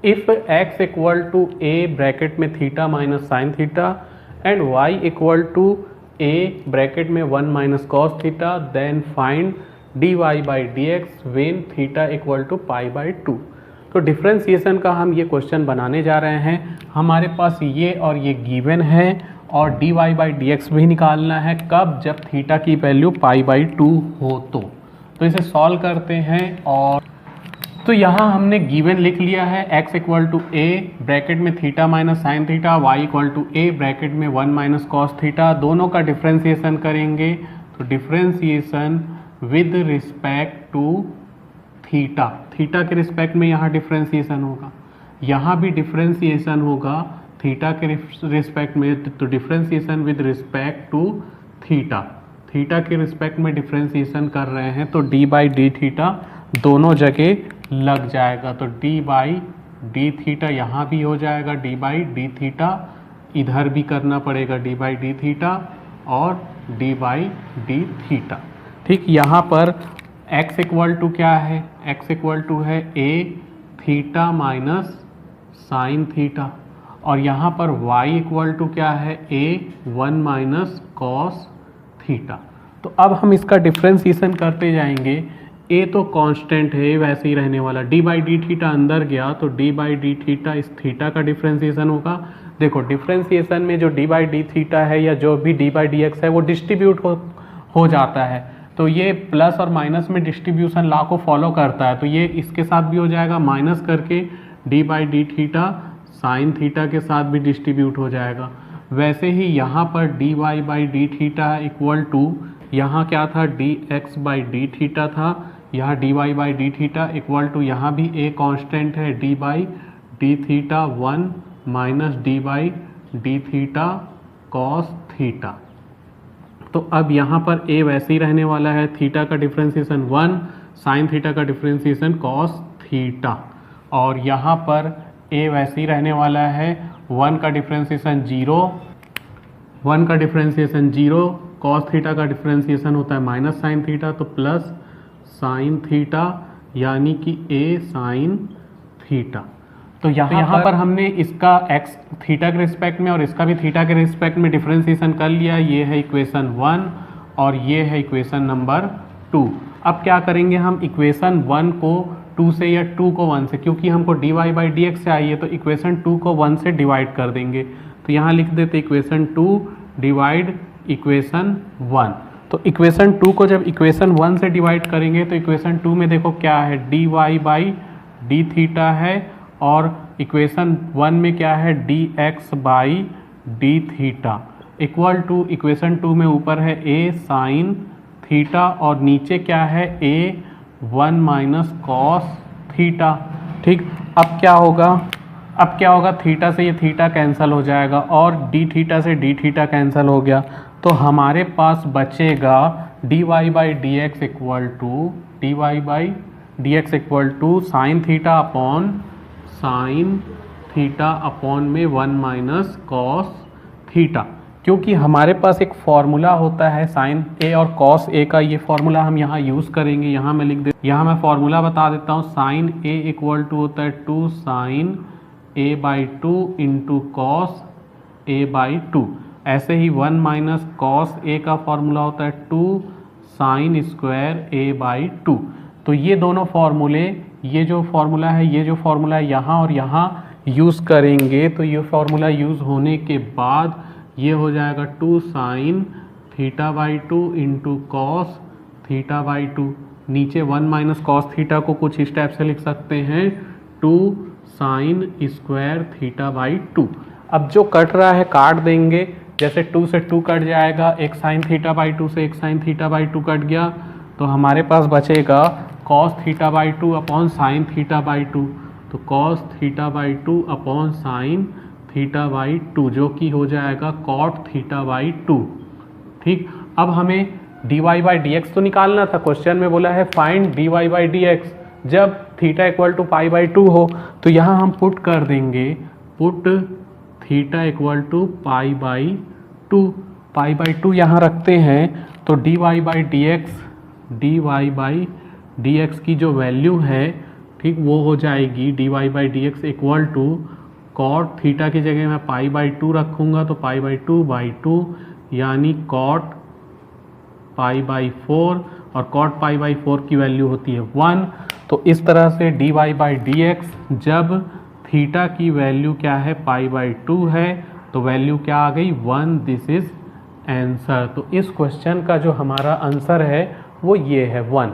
If x equal to a bracket में theta minus sine theta and y equal to a bracket में 1 minus cos theta, then find dy by d x when theta equal to pi by 2। तो differentiation का हम ये question बनाने जा रहे हैं। हमारे पास ये और ये गिवन है और dy बाई डी एक्स भी निकालना है कब, जब थीटा की वैल्यू पाई बाई 2 हो तो इसे सॉल्व करते हैं। और तो यहाँ हमने गिवन लिख लिया है x equal to a bracket में theta minus sine theta, y equal to a bracket में 1 माइनस कॉस थीटा, दोनों का डिफ्रेंसिएशन करेंगे। तो differentiation with respect to theta, theta के रिस्पेक्ट में यहाँ डिफ्रेंसिएशन होगा, यहाँ भी डिफ्रेंसिएशन होगा थीटा के रिस्पेक्ट में। तो differentiation with respect to theta, theta के रिस्पेक्ट में डिफ्रेंसिएशन कर रहे हैं तो डी बाई डी थीटा दोनों जगह लग जाएगा। तो डी बाई डी थीटा यहाँ भी हो जाएगा, डी बाई डी थीटा इधर भी करना पड़ेगा, डी बाई डी थीटा और डी बाई डी थीटा। ठीक, यहाँ पर x इक्वल टू क्या है, x इक्वल टू है a theta minus sine theta और यहाँ पर y इक्वल टू क्या है a 1 माइनस कॉस थीटा। तो अब हम इसका डिफ्रेंसिएशन करते जाएंगे। a तो कांस्टेंट है, वैसे ही रहने वाला, d बाई डी थीटा अंदर गया तो d बाई डी थीटा इस थीटा का डिफ्रेंसिएशन होगा। देखो डिफ्रेंसिएशन में जो d बाई डी थीटा है या जो भी d बाई डी एक्स है वो डिस्ट्रीब्यूट हो जाता है, तो ये प्लस और माइनस में डिस्ट्रीब्यूशन लॉ को फॉलो करता है। तो ये इसके साथ भी हो जाएगा, माइनस करके d by d theta sine theta के साथ भी डिस्ट्रीब्यूट हो जाएगा। वैसे ही यहाँ पर dy by d theta equal to, यहाँ क्या था dx बाई डी थीटा था, यहाँ dy by d theta equal to, यहाँ भी a कांस्टेंट है d by d theta 1 minus d by d theta cos theta. तो अब यहाँ पर a वैसे ही रहने वाला है, थीटा का डिफ्रेंसिएशन 1, साइन थीटा का डिफ्रेंसिएशन कॉस थीटा, और यहाँ पर a वैसे ही रहने वाला है, 1 का डिफ्रेंसिएशन 0, 1 का डिफ्रेंसिएशन 0, कॉस थीटा का डिफ्रेंसिएशन होता है माइनस साइन थीटा, तो प्लस साइन थीटा यानी कि a साइन थीटा। तो यहाँ पर हमने इसका x थीटा के रिस्पेक्ट में और इसका भी थीटा के रिस्पेक्ट में डिफ्रेंसिएशन कर लिया। ये है इक्वेशन 1 और ये है इक्वेशन नंबर 2। अब क्या करेंगे हम, इक्वेशन 1 को 2 से या 2 को 1 से, क्योंकि हमको dy बाई डी एक्स से आई है तो इक्वेशन 2 को 1 से डिवाइड कर देंगे। तो यहाँ लिख देते इक्वेशन 2 डिवाइड इक्वेशन 1। तो इक्वेशन 2 को जब इक्वेशन 1 से डिवाइड करेंगे तो इक्वेशन 2 में देखो क्या है, dy बाई डी थीटा है और इक्वेशन 1 में क्या है, dx by d theta equal to equation 2 में ऊपर है a साइन थीटा और नीचे क्या है a 1 माइनस कॉस थीटा। ठीक, अब क्या होगा, थीटा से ये थीटा कैंसिल हो जाएगा और डी थीटा से डी थीटा कैंसिल हो गया। तो हमारे पास बचेगा dy by d x equal to, dy by d x equal to sine theta upon sine theta upon में 1 माइनस कॉस थीटा, क्योंकि हमारे पास एक फॉर्मूला होता है साइन ए और कॉस ए का, ये फॉर्मूला हम यहाँ यूज़ करेंगे। यहाँ मैं लिख दे, यहाँ मैं फॉर्मूला बता देता हूँ, साइन ए इक्वल टू होता है 2 sine A by 2 into cos A by 2। ऐसे ही 1 माइनस कॉस ए का फॉर्मूला होता है 2 साइन स्क्वायर ए बाई 2। तो ये दोनों फॉर्मूले, ये जो फॉर्मूला है यहाँ और यहाँ यूज़ करेंगे। तो ये फॉर्मूला यूज़ होने के बाद ये हो जाएगा 2 sine theta by 2 into cos theta by 2। नीचे 1 माइनस कॉस थीटा को कुछ इस टाइप से लिख सकते हैं 2 साइन स्क्वायर थीटा बाई 2। अब जो कट रहा है काट देंगे, जैसे 2 से 2 कट जाएगा, एक साइन थीटा बाई 2 से एक साइन थीटा बाई 2 कट गया, तो हमारे पास बचेगा cos theta by 2 upon sine theta by 2। तो cos theta by 2 upon sine theta by 2 जो कि हो जाएगा कॉट थीटा बाई 2। ठीक, अब हमें dy बाई डी एक्स तो निकालना था, क्वेश्चन में बोला है find dy by d x जब theta equal to pi by 2 हो। तो यहाँ हम पुट कर देंगे, put theta equal to pi by 2, pi by 2 यहाँ रखते हैं। तो dy by d x, dy by d x की जो वैल्यू है, ठीक, वो हो जाएगी dy by d x equal to cot theta की जगह मैं पाई बाई 2 रखूँगा तो पाई बाई 2 यानी कॉट पाई बाई 4 और कॉट पाई बाई 4 की वैल्यू होती है 1। तो इस तरह से dy बाई डी एक्स जब थीटा की वैल्यू क्या है पाई बाई 2 है तो वैल्यू क्या आ गई 1। This is answer. तो इस क्वेश्चन का जो हमारा आंसर है वो ये है 1।